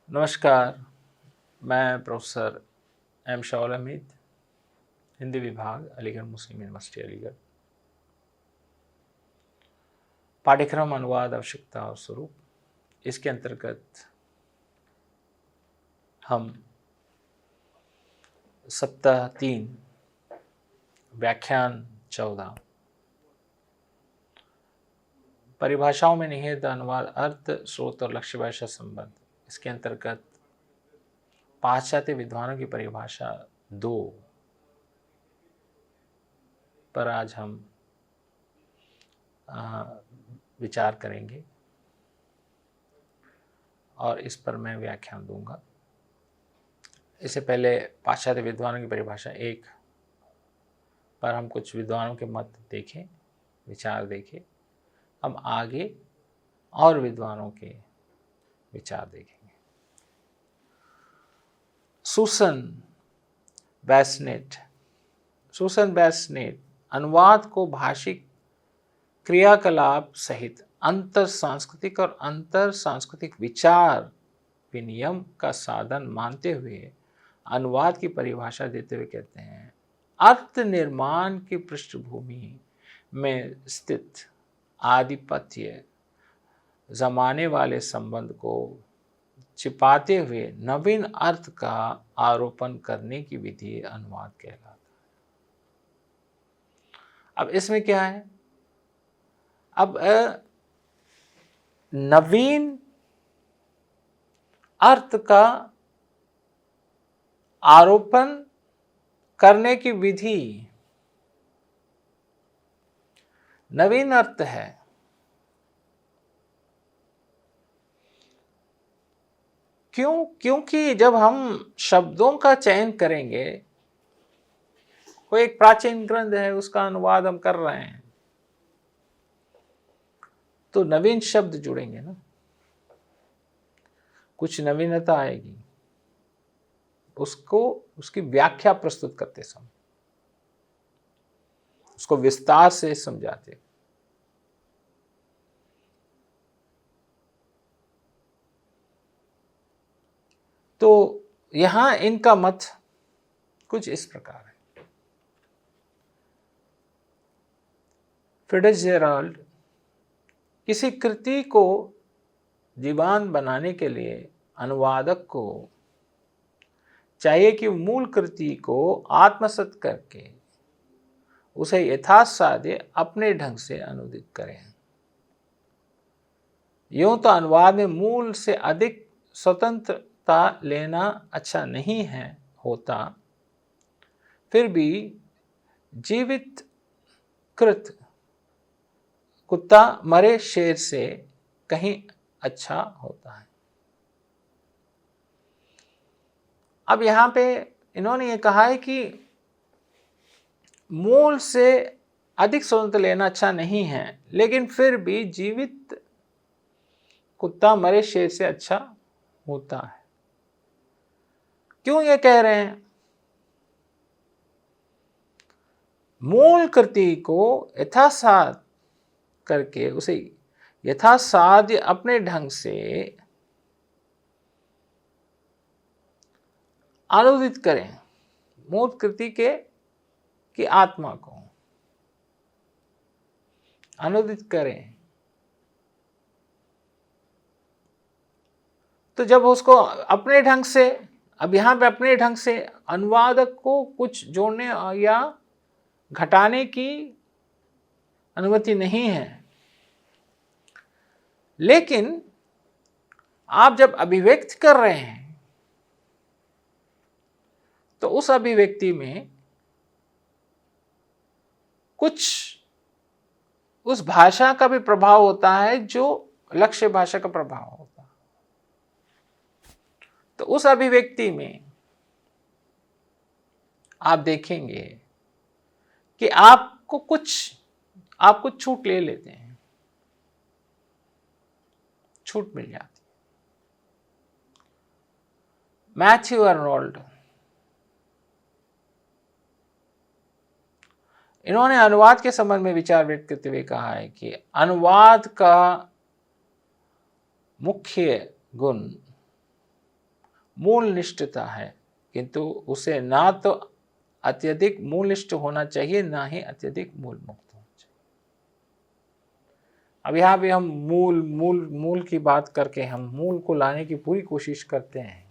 नमस्कार। मैं professor M Saul Hamid, Hindi विभाग, अलीगढ़ मुस्लिम यूनिवर्सिटी अलीगढ़। पाठ्यक्रम अनुवाद आवश्यकता और स्वरूप, इसके अंतर्गत हम सप्ताह 3 व्याख्यान 14 परिभाषाओं में निहित अनुवाद अर्थ, स्रोत और लक्ष्य भाषा संबंध, इसके अंतर्गत पाश्चात्य विद्वानों की परिभाषा 2 पर आज हम विचार करेंगे और इस पर मैं व्याख्यान दूंगा। इससे पहले पाश्चात्य विद्वानों की परिभाषा 1 पर हम कुछ विद्वानों के मत देखें, विचार देखें। हम आगे और विद्वानों के विचार देखेंगे। सूसन बैसनेट अनुवाद को भाषिक क्रियाकलाप सहित अंतर सांस्कृतिक और अंतर सांस्कृतिक विचार विनिमय का साधन मानते हुए अनुवाद की परिभाषा देते हुए कहते हैं, अर्थ निर्माण की पृष्ठभूमि में स्थित आधिपत्य जमाने वाले संबंध को छिपाते हुए नवीन अर्थ का आरोपण करने की विधि अनुवाद कहलाता है। अब इसमें क्या है? अब नवीन अर्थ का आरोपण करने की विधि नवीन अर्थ है। क्यों? क्योंकि जब हम शब्दों का चयन करेंगे, कोई एक प्राचीन ग्रंथ है, उसका अनुवाद हम कर रहे हैं, तो नवीन शब्द जुड़ेंगे ना, कुछ नवीनता आएगी उसको, उसकी व्याख्या प्रस्तुत करते समय, उसको विस्तार से समझाते। तो यहां इनका मत कुछ इस प्रकार है। फिट्जजेराल्ड किसी कृति को जीवंत बनाने के लिए अनुवादक को चाहिए कि मूल कृति को आत्मसात करके उसे यथासाध्य अपने ढंग से अनुदित करें। यूं तो अनुवाद में मूल से अधिक स्वतंत्रता लेना अच्छा नहीं है होता, फिर भी जीवित कृत कुत्ता मरे शेर से कहीं अच्छा होता है। अब यहां पे इन्होंने ये कहा है कि मूल से अधिक स्वतंत्र लेना अच्छा नहीं है, लेकिन फिर भी जीवित कुत्ता मरे शेर से अच्छा होता है। क्यों ये कह रहे हैं? मूल कृति को यथासाध्य करके उसे यथासाध्य अपने ढंग से अनुदित करें, मूल कृति की आत्मा को अनुदित करें। तो जब उसको अपने ढंग से, अब यहां पे अपने ढंग से अनुवादक को कुछ जोड़ने या घटाने की अनुमति नहीं है, लेकिन आप जब अभिव्यक्त कर रहे हैं तो उस अभिव्यक्ति में कुछ उस भाषा का भी प्रभाव होता है जो लक्ष्य भाषा का प्रभाव होता है। तो उस अभिव्यक्ति में आप देखेंगे कि आपको कुछ छूट ले लेते हैं, छूट मिल जाती है। मैथ्यू अर्नोल्ड, इन्होंने अनुवाद के संबंध में विचार व्यक्त करते हुए कहा है कि अनुवाद का मुख्य गुण मूल निष्ठता है, किंतु उसे ना तो अत्यधिक मूलनिष्ठ होना चाहिए, ना ही अत्यधिक मूल मुक्त होना चाहिए। अब यहाँ भी हम मूल मूल मूल की बात करके हम मूल को लाने की पूरी कोशिश करते हैं,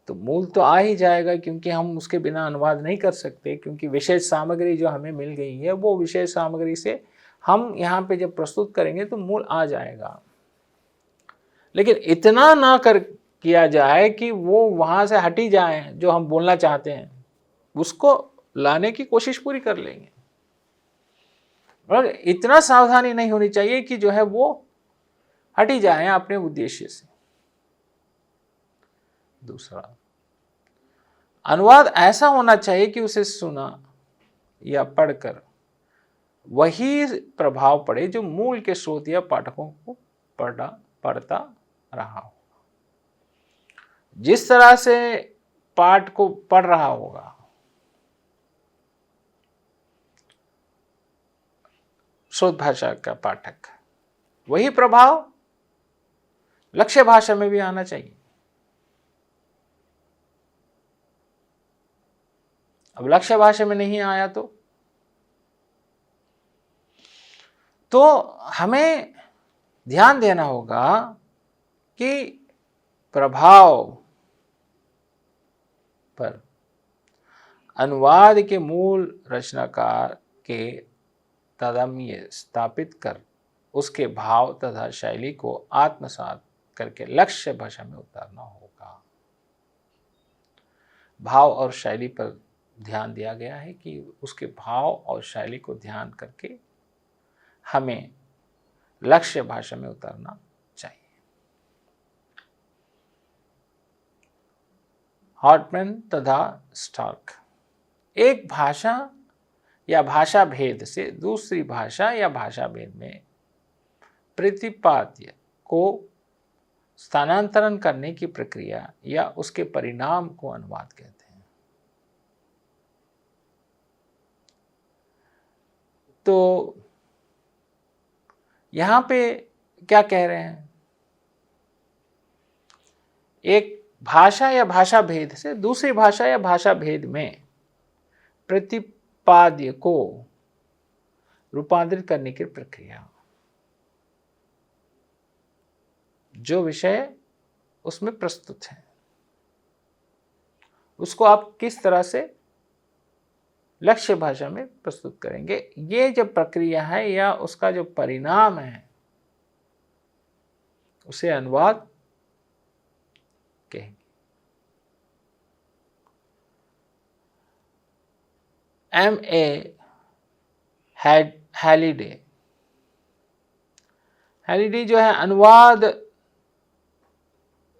तो मूल तो आ ही जाएगा, क्योंकि हम उसके बिना अनुवाद नहीं कर सकते, क्योंकि विशेष सामग्री जो हमें मिल गई है वो विशेष सामग्री से हम यहाँ पे जब प्रस्तुत करेंगे तो मूल आ जाएगा। लेकिन इतना ना कर किया जाए कि वो वहाँ से हट ही जाए, जो हम बोलना चाहते हैं उसको लाने की कोशिश पूरी कर लेंगे, और इतना सावधानी नहीं होनी चाहिए कि जो है वो हट ही जाए अपने उद्देश्य से। दूसरा, अनुवाद ऐसा होना चाहिए कि उसे सुना या पढ़कर वही प्रभाव पड़े जो मूल के स्रोत या पाठकों को पढ़ता रहा हो। जिस तरह से पाठ को पढ़ रहा होगा, स्रोत भाषा का पाठक, वही प्रभाव लक्ष्य भाषा में भी आना चाहिए। अब लक्ष्य भाषा में नहीं आया तो हमें ध्यान देना होगा कि प्रभाव पर अनुवाद के मूल रचनाकार के तादात्म्य स्थापित कर उसके भाव तथा शैली को आत्मसात करके लक्ष्य भाषा में उतारना होगा। भाव और शैली पर ध्यान दिया गया है कि उसके भाव और शैली को ध्यान करके हमें लक्ष्य भाषा में उतारना चाहिए। हॉर्टमैन तथा स्टार्क, एक भाषा या भाषा भेद से दूसरी भाषा या भाषा भेद में प्रतिपाद्य को स्थानांतरण करने की प्रक्रिया या उसके परिणाम को अनुवाद कहते हैं। तो यहां पे क्या कह रहे हैं, एक भाषा या भाषा भेद से दूसरी भाषा या भाषा भेद में प्रतिपाद्य को रूपांतरित करने की प्रक्रिया, जो विषय उसमें प्रस्तुत है उसको आप किस तरह से लक्ष्य भाषा में प्रस्तुत करेंगे, ये जो प्रक्रिया है या उसका जो परिणाम है उसे अनुवाद कहेंगे। M.A. हैलिडे जो है, अनुवाद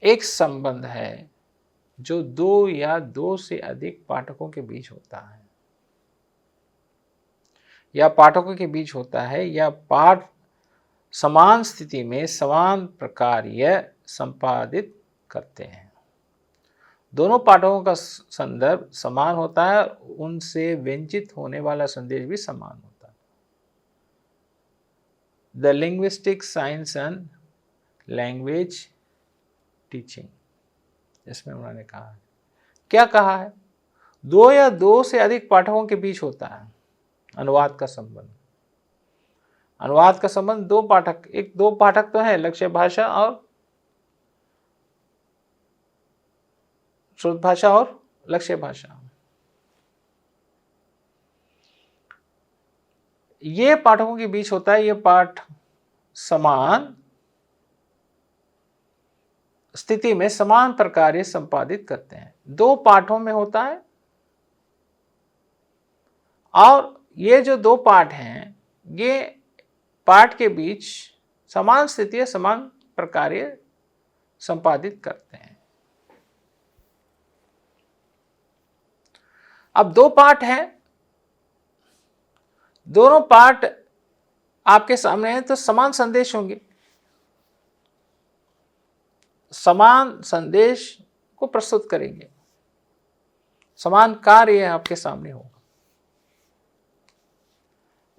एक संबंध है जो दो या दो से अधिक पाठकों के बीच होता है, या पाठकों के बीच होता है, या पाठ समान स्थिति में समान प्रकार्य संपादित करते हैं। दोनों पाठकों का संदर्भ समान होता है, उनसे व्यंजित होने वाला संदेश भी समान होता है। The linguistic science and language teaching, इसमें उन्होंने कहा है, क्या कहा है, दो या दो से अधिक पाठकों के बीच होता है अनुवाद का संबंध। अनुवाद का संबंध दो पाठक, एक दो पाठक तो है, लक्ष्य भाषा और स्रोत भाषा और लक्ष्य भाषा, ये पाठकों के बीच होता है। ये पाठ समान स्थिति में समान प्रकार संपादित करते हैं, दो पाठों में होता है, और ये जो दो पाठ हैं ये पाठ के बीच समान स्थिति समान प्रकार संपादित करते हैं। अब दो पाठ हैं, दोनों पाठ आपके सामने हैं, तो समान संदेश होंगे, समान संदेश को प्रस्तुत करेंगे, समान कार्य आपके सामने होगा।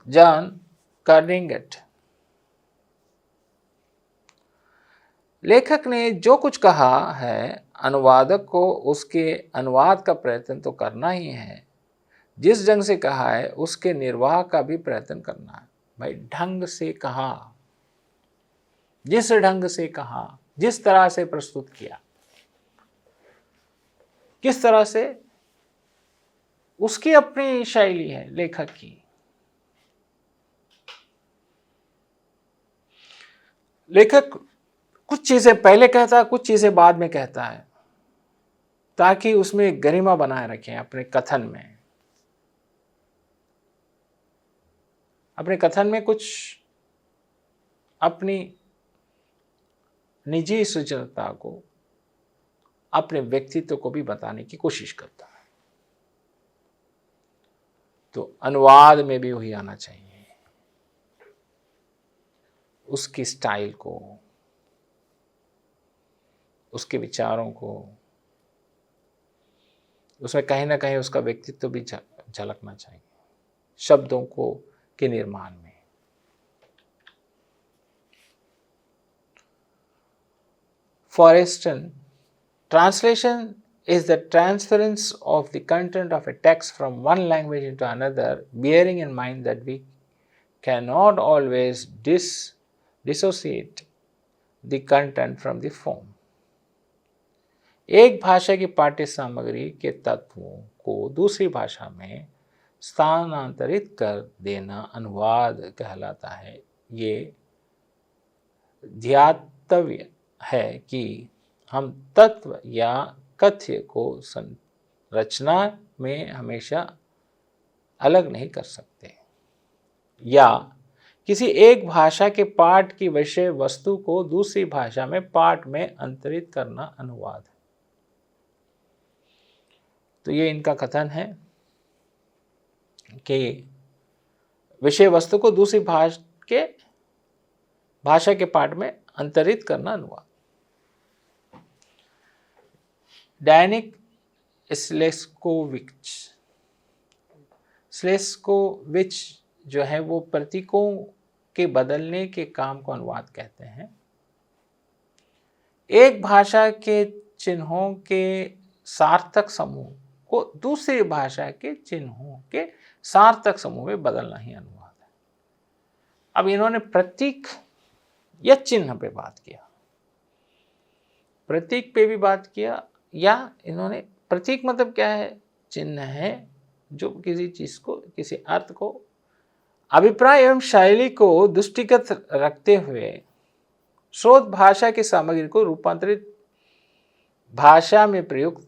जॉन कार्निगेट, लेखक ने जो कुछ कहा है, अनुवादक को उसके अनुवाद का प्रयत्न तो करना ही है। जिस ढंग से कहा है उसके निर्वाह का भी प्रयत्न करना है। भाई ढंग से कहा, जिस ढंग से कहा, जिस तरह से प्रस्तुत किया, किस तरह से, उसकी अपनी शैली है लेखक की। लेखक कुछ चीजें पहले कहता है, कुछ चीजें बाद में कहता है, ताकि उसमें गरिमा बनाए रखें अपने कथन में। अपने कथन में कुछ अपनी निजी सृजनता को, अपने व्यक्तित्व को भी बताने की कोशिश करता है। तो अनुवाद में भी वही आना चाहिए, उसकी स्टाइल को, उसके विचारों को, उसमें कहीं ना कहीं उसका व्यक्तित्व भी झलकना चाहिए शब्दों को के निर्माण में। For instance, translation is the transference of the content of a text from one language into another, bearing in mind that we cannot always dissociate the content from the form. एक भाषा की पाठ्य सामग्री के तत्वों को दूसरी भाषा में स्थानांतरित कर देना अनुवाद कहलाता है। ये ध्यातव्य है कि हम तत्व या कथ्य को संरचना में हमेशा अलग नहीं कर सकते, या किसी एक भाषा के पाठ की विषय वस्तु को दूसरी भाषा में पाठ में अंतरित करना अनुवाद है। तो ये इनका कथन है कि विषय वस्तु को दूसरी भाषा के पाठ में अंतरित करना अनुवाद। डायनिक स्लेस्कोविच जो है वो प्रतीकों के बदलने के काम को अनुवाद कहते हैं। एक भाषा के चिन्हों के सार्थक समूह को दूसरी भाषा के चिन्हों के सार्थक समूह में बदलना ही अनुवाद है। अब इन्होंने प्रतीक या चिन्ह पे बात किया, प्रतीक पे भी बात किया, या इन्होंने प्रतीक मतलब क्या है? चिन्ह है जो किसी चीज को, किसी अर्थ को, अभिप्राय एवं शैली को दृष्टिगत रखते हुए स्रोत भाषा की सामग्री को रूपांतरित भाषा में प्रयुक्त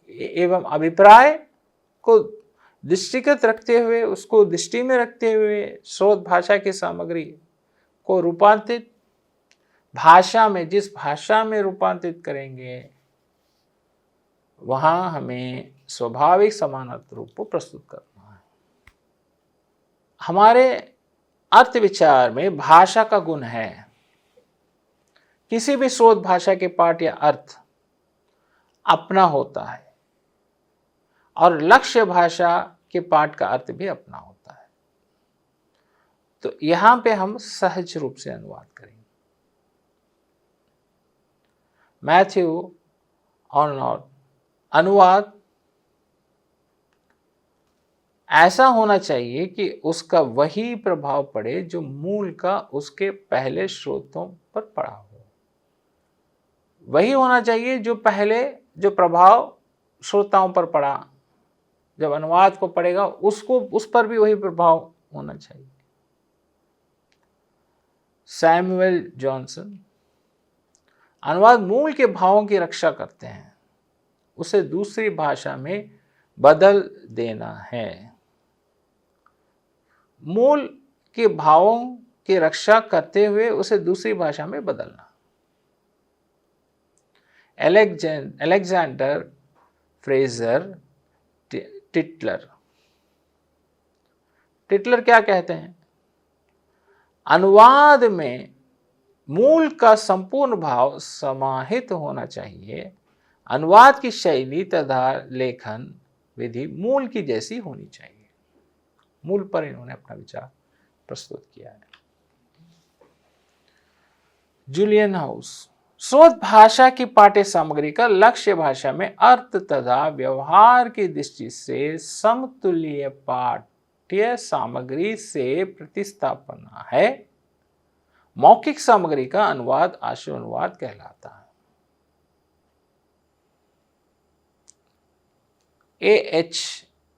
एवं अभिप्राय को दृष्टिगत रखते हुए, उसको दृष्टि में रखते हुए स्रोत भाषा की सामग्री को रूपांतरित भाषा में, जिस भाषा में रूपांतरित करेंगे वहां हमें स्वाभाविक समानार्थक रूप को प्रस्तुत करना है। हमारे अर्थ विचार में भाषा का गुण है। किसी भी स्रोत भाषा के पाठ या अर्थ अपना होता है और लक्ष्य भाषा के पाठ का अर्थ भी अपना होता है। तो यहां पे हम सहज रूप से अनुवाद करेंगे। मैथ्यू ऑर्नोट, अनुवाद ऐसा होना चाहिए कि उसका वही प्रभाव पड़े जो मूल का उसके पहले स्रोतों पर पड़ा हो। वही होना चाहिए जो पहले, जो प्रभाव श्रोताओं पर पड़ा, जब अनुवाद को पढ़ेगा उसको, उस पर भी वही प्रभाव होना चाहिए। सैमुअल जॉनसन, अनुवाद मूल के भावों की रक्षा करते हैं, उसे दूसरी भाषा में बदल देना है। मूल के भावों की रक्षा करते हुए उसे दूसरी भाषा में बदलना। अलेक्जेंडर फ्रेजर टिटलर क्या कहते हैं? अनुवाद में मूल का संपूर्ण भाव समाहित होना चाहिए। अनुवाद की शैली तथा लेखन विधि मूल की जैसी होनी चाहिए। मूल पर इन्होंने अपना विचार प्रस्तुत किया है। जूलियन हाउस, शोध भाषा की पाठ्य सामग्री का लक्ष्य भाषा में अर्थ तथा व्यवहार की दृष्टि से समतुल्य पाठ्य सामग्री से प्रतिस्थापन है। मौखिक सामग्री का अनुवाद आशु अनुवाद कहलाता है। A.H.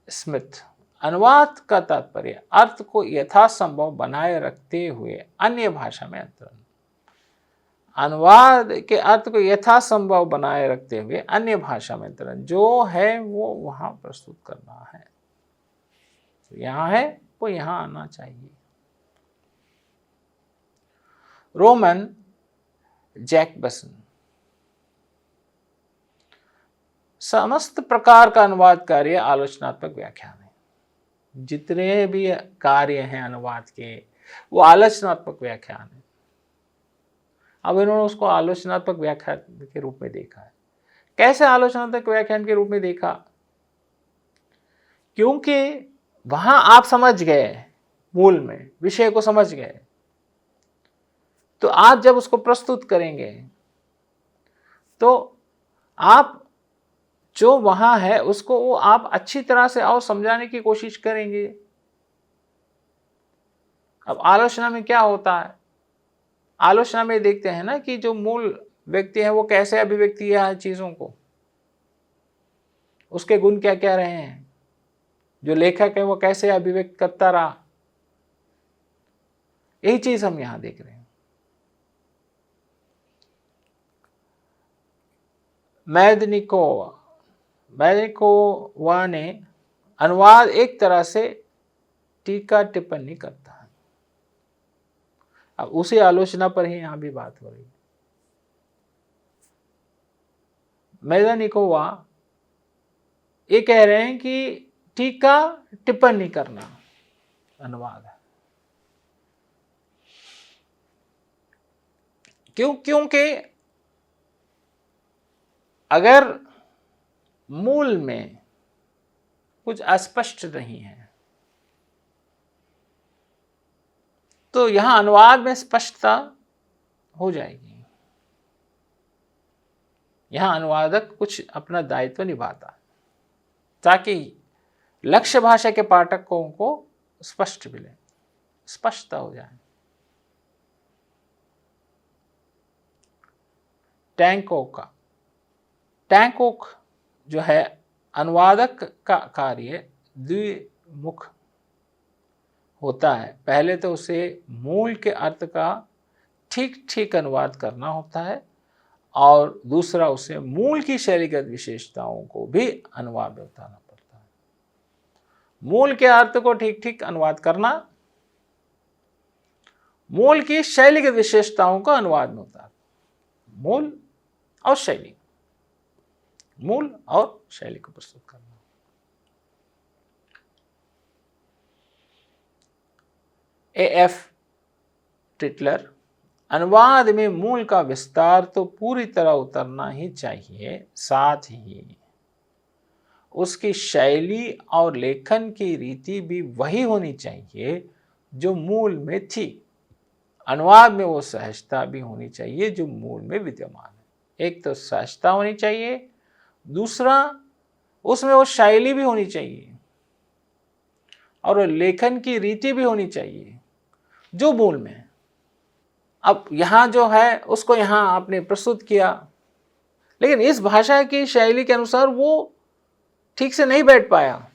स्मिथ, अनुवाद का तात्पर्य अर्थ को यथासंभव बनाए रखते हुए अन्य भाषा में अंतरण। अनुवाद के अर्थ को यथासंभव बनाए रखते हुए अन्य भाषा में अंतरण, जो है वो वहां प्रस्तुत करना है। तो यहां है वो यहां आना चाहिए। रोमन जैकबसन, समस्त प्रकार का अनुवाद कार्य आलोचनात्मक व्याख्यान है। जितने भी कार्य हैं अनुवाद के वो आलोचनात्मक व्याख्यान है। अब इन्होंने उसको आलोचनात्मक व्याख्यान के रूप में देखा है। कैसे आलोचनात्मक व्याख्यान के रूप में देखा? क्योंकि वहां आप समझ गए, मूल में विषय को समझ गए, तो आप जब उसको प्रस्तुत करेंगे तो आप जो वहां है उसको वो आप अच्छी तरह से और समझाने की कोशिश करेंगे। अब आलोचना में क्या होता है? आलोचना में देखते हैं ना कि जो मूल व्यक्ति है वो कैसे अभिव्यक्ति किया है चीजों को, उसके गुण क्या क्या रहे हैं, जो लेखक है वो कैसे अभिव्यक्त करता रहा। यही चीज हम यहां देख रहे हैं। मैदनिकोवा ने अनुवाद एक तरह से टीका टिप्पणी करता है। अब उसी आलोचना पर ही यहां भी बात हो रही है। मैदनिकोवा ये कह रहे हैं कि टीका टिप्पणी करना अनुवाद है। क्योंकि अगर मूल में कुछ अस्पष्ट नहीं है तो यहां अनुवाद में स्पष्टता हो जाएगी। यहां अनुवादक कुछ अपना दायित्व निभाता है ताकि लक्ष्य भाषा के पाठकों को स्पष्ट मिले, स्पष्टता हो जाए। टैंकोक जो है, अनुवादक का कार्य द्विमुख होता है। पहले तो उसे मूल के अर्थ का ठीक ठीक अनुवाद करना होता है और दूसरा उसे मूल की शैलीगत विशेषताओं को भी अनुवाद में उतारना पड़ता है। मूल के अर्थ को ठीक ठीक अनुवाद करना, मूल की शैलीगत विशेषताओं को अनुवाद में उतारना। मूल और शैली, मूल और शैली को प्रस्तुत करना। A.F. टिटलर, अनुवाद में मूल का विस्तार तो पूरी तरह उतरना ही चाहिए, साथ ही उसकी शैली और लेखन की रीति भी वही होनी चाहिए जो मूल में थी। अनुवाद में वो सहजता भी होनी चाहिए जो मूल में विद्यमान है। एक तो सहजता होनी चाहिए, दूसरा उसमें वो शैली भी होनी चाहिए और लेखन की रीति भी होनी चाहिए जो मूल में है। अब यहाँ जो है उसको यहाँ आपने प्रस्तुत किया, लेकिन इस भाषा की शैली के अनुसार वो ठीक से नहीं बैठ पाया।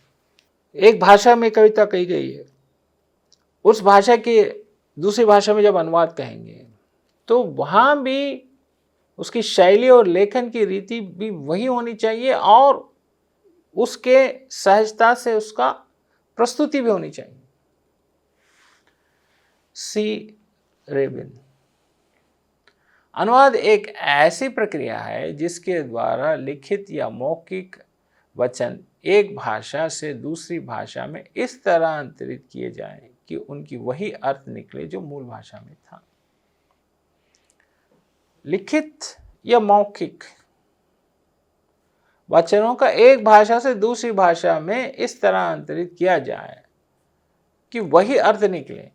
एक भाषा में कविता कही गई है, उस भाषा के दूसरी भाषा में जब अनुवाद कहेंगे तो वहाँ भी उसकी शैली और लेखन की रीति भी वही होनी चाहिए और उसके सहजता से उसका प्रस्तुति भी होनी चाहिए। सी रेबिन, अनुवाद एक ऐसी प्रक्रिया है जिसके द्वारा लिखित या मौखिक वचन एक भाषा से दूसरी भाषा में इस तरह अंतरित किए जाएं कि उनकी वही अर्थ निकले जो मूल भाषा में था। लिखित या मौखिक वचनों का एक भाषा से दूसरी भाषा में इस तरह अंतरित किया जाए कि वही अर्थ निकले।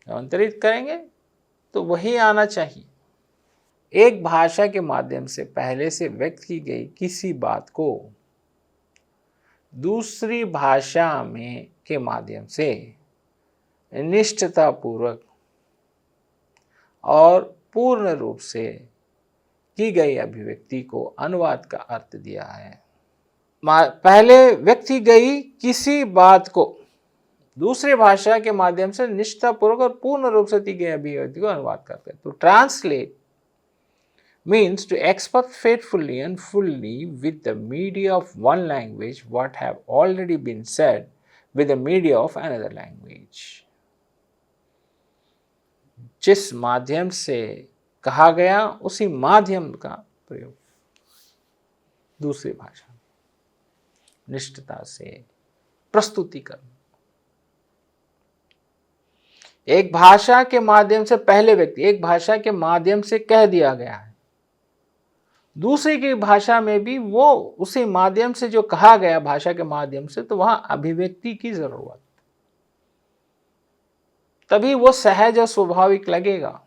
अंतरित करेंगे तो वही आना चाहिए। एक भाषा के माध्यम से पहले से व्यक्त की गई किसी बात को दूसरी भाषा में के माध्यम से निष्ठतापूर्वक और पूर्ण रूप से की गई अभिव्यक्ति को अनुवाद का अर्थ दिया है। पहले व्यक्त की गई किसी बात को दूसरी भाषा के माध्यम से निष्ठापूर्वक और पूर्ण रूप से दी गई अभिव्यक्ति को अनुवाद करते हैं। तो translate means to express faithfully and fully with the media of one language what have already been said with the media of another language। जिस माध्यम से कहा गया उसी माध्यम का प्रयोग दूसरी भाषा में निष्ठता से प्रस्तुति करना। एक भाषा के माध्यम से पहले व्यक्ति एक भाषा के माध्यम से कह दिया गया है, दूसरी की भाषा में भी वो उसी माध्यम से जो कहा गया भाषा के माध्यम से, तो वहां अभिव्यक्ति की जरूरत, तभी वो सहज और स्वाभाविक लगेगा,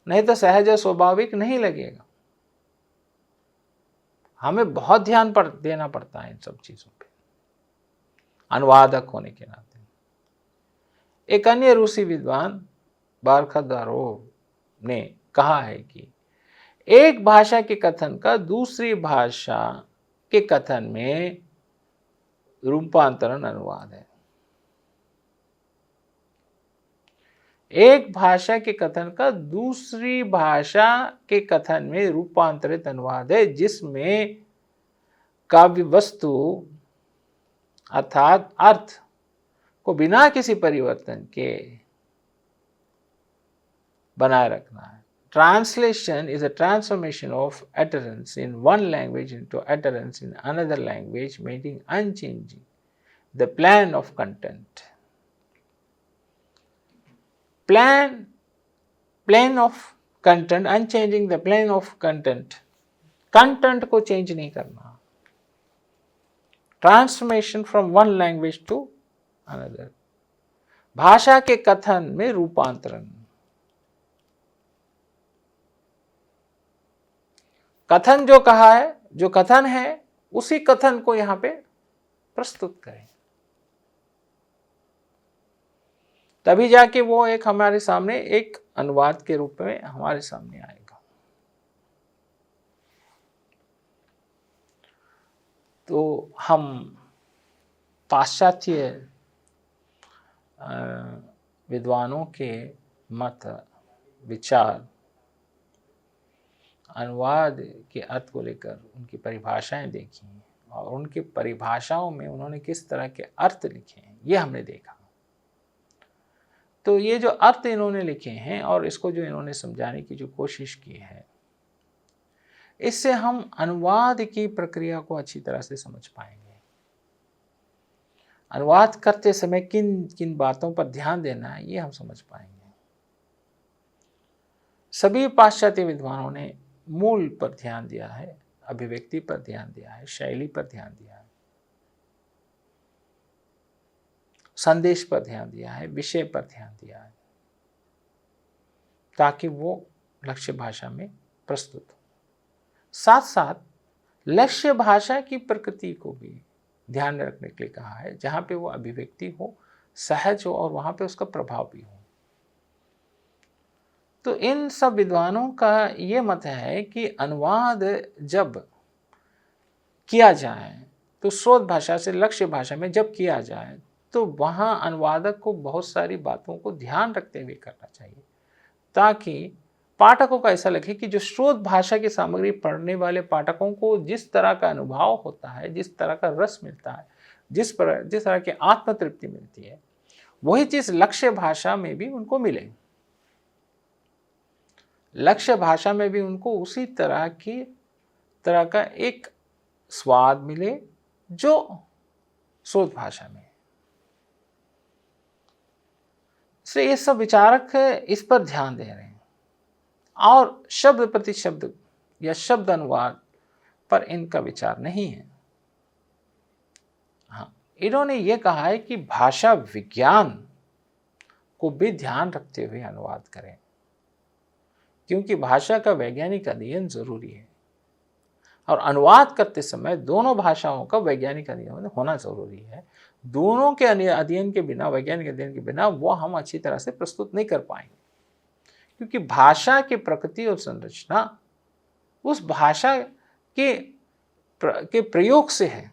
नहीं तो सहज और स्वाभाविक नहीं लगेगा। हमें बहुत ध्यान देना पड़ता है इन सब चीजों पे अनुवादक होने के नाते। एक अन्य रूसी विद्वान बारखादारोव ने कहा है कि एक भाषा के कथन का दूसरी भाषा के कथन में रूपांतरण अनुवाद है। एक भाषा के कथन का दूसरी भाषा के कथन में रूपांतरित अनुवाद है, जिसमें काव्य वस्तु अर्थात अर्थ को बिना किसी परिवर्तन के बनाए रखना है। Translation is a transformation of utterance in one language into utterance in another language, making unchanging the plan of content. Plane of content, unchanging the plane of content. Content को change नहीं करना। Transformation from one language to another. भाषा के कथन में रूपांतरण। कथन जो कहा है, जो कथन है उसी कथन को यहां पे प्रस्तुत करें, तभी जाके वो एक हमारे सामने एक अनुवाद के रूप में हमारे सामने आएगा। तो हम पाश्चात्य विद्वानों के मत विचार अनुवाद के अर्थ को लेकर उनकी परिभाषाएं देखी और उनकी परिभाषाओं में उन्होंने किस तरह के अर्थ लिखे हैं ये हमने देखा। तो ये जो अर्थ इन्होंने लिखे हैं और इसको जो इन्होंने समझाने की जो कोशिश की है, इससे हम अनुवाद की प्रक्रिया को अच्छी तरह से समझ पाएंगे। अनुवाद करते समय किन किन बातों पर ध्यान देना है ये हम समझ पाएंगे। सभी पाश्चात्य विद्वानों ने मूल पर ध्यान दिया है, अभिव्यक्ति पर ध्यान दिया है, शैली पर ध्यान दिया है, संदेश पर ध्यान दिया है, विषय पर ध्यान दिया है, ताकि वो लक्ष्य भाषा में प्रस्तुत हो। साथ साथ लक्ष्य भाषा की प्रकृति को भी ध्यान में रखने के लिए कहा है, जहां पे वो अभिव्यक्ति हो, सहज हो और वहां पे उसका प्रभाव भी हो। तो इन सब विद्वानों का ये मत है कि अनुवाद जब किया जाए तो स्रोत भाषा से लक्ष्य भाषा में जब किया जाए तो वहाँ अनुवादक को बहुत सारी बातों को ध्यान रखते हुए करना चाहिए, ताकि पाठकों को ऐसा लगे कि जो स्रोत भाषा की सामग्री पढ़ने वाले पाठकों को जिस तरह का अनुभव होता है, जिस तरह का रस मिलता है, जिस तरह की आत्मतृप्ति मिलती है, वही चीज़ लक्ष्य भाषा में भी उनको मिले। लक्ष्य भाषा में भी उनको उसी तरह का एक स्वाद मिले जो स्रोत भाषा में। इसलिए ये सब विचारक इस पर ध्यान दे रहे हैं और शब्द प्रति शब्द या शब्द अनुवाद पर इनका विचार नहीं है। हाँ, इन्होंने ये कहा है कि भाषा विज्ञान को भी ध्यान रखते हुए अनुवाद करें, क्योंकि भाषा का वैज्ञानिक अध्ययन जरूरी है और अनुवाद करते समय दोनों भाषाओं का वैज्ञानिक अध्ययन होना जरूरी है। दोनों के अध्ययन के बिना, वैज्ञानिक अध्ययन के बिना वो हम अच्छी तरह से प्रस्तुत नहीं कर पाएंगे, क्योंकि भाषा की प्रकृति और संरचना उस भाषा के प्रयोग से है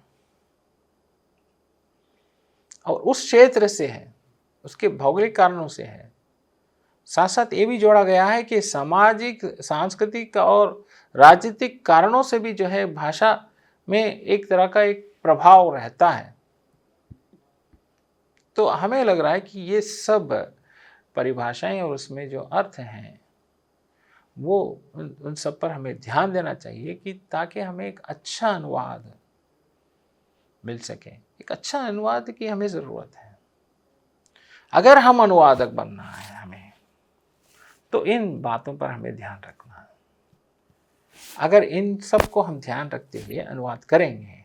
और उस क्षेत्र से है, उसके भौगोलिक कारणों से है। साथ साथ ये भी जोड़ा गया है कि सामाजिक, सांस्कृतिक और राजनीतिक कारणों से भी जो है भाषा में एक तरह का एक प्रभाव रहता है। तो हमें लग रहा है कि ये सब परिभाषाएं और उसमें जो अर्थ हैं वो उन सब पर हमें ध्यान देना चाहिए कि ताकि हमें एक अच्छा अनुवाद मिल सके। एक अच्छा अनुवाद की हमें ज़रूरत है। अगर हम अनुवादक बनना है हमें, तो इन बातों पर हमें ध्यान रखना है। अगर इन सब को हम ध्यान रखते हुए अनुवाद करेंगे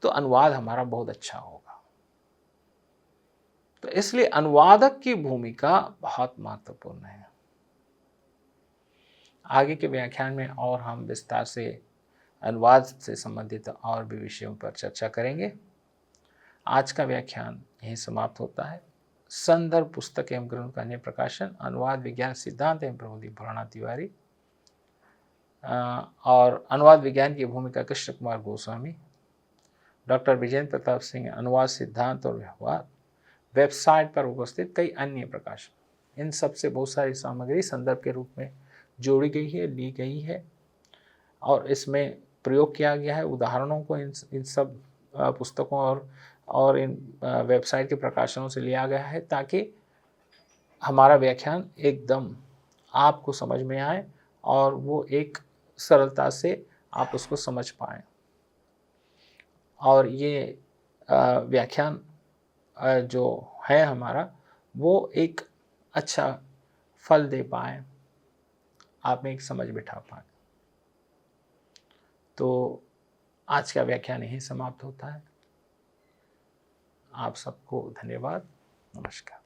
तो अनुवाद हमारा बहुत अच्छा होगा। तो इसलिए अनुवादक की भूमिका बहुत महत्वपूर्ण है। आगे के व्याख्यान में और हम विस्तार से अनुवाद से संबंधित और भी विषयों पर चर्चा करेंगे। आज का व्याख्यान यहीं समाप्त होता है। संदर्भ पुस्तक एवं ग्रंथ का अन्य प्रकाशन अनुवाद विज्ञान सिद्धांत एवं प्रबोधिनी भुवना तिवारी और अनुवाद विज्ञान की भूमिका कृष्ण कुमार गोस्वामी, डॉक्टर विजेंद्र प्रताप सिंह अनुवाद सिद्धांत और व्यवहार। वेबसाइट पर उपस्थित कई अन्य प्रकाशन, इन सब से बहुत सारी सामग्री संदर्भ के रूप में जोड़ी गई है, ली गई है और इसमें प्रयोग किया गया है। उदाहरणों को इन सब पुस्तकों और इन वेबसाइट के प्रकाशनों से लिया गया है ताकि हमारा व्याख्यान एकदम आपको समझ में आए और वो एक सरलता से आप उसको समझ पाएँ और ये व्याख्यान जो है हमारा वो एक अच्छा फल दे पाए, आप में एक समझ बिठा पाए। तो आज का व्याख्यान यहीं समाप्त होता है। आप सबको धन्यवाद। नमस्कार।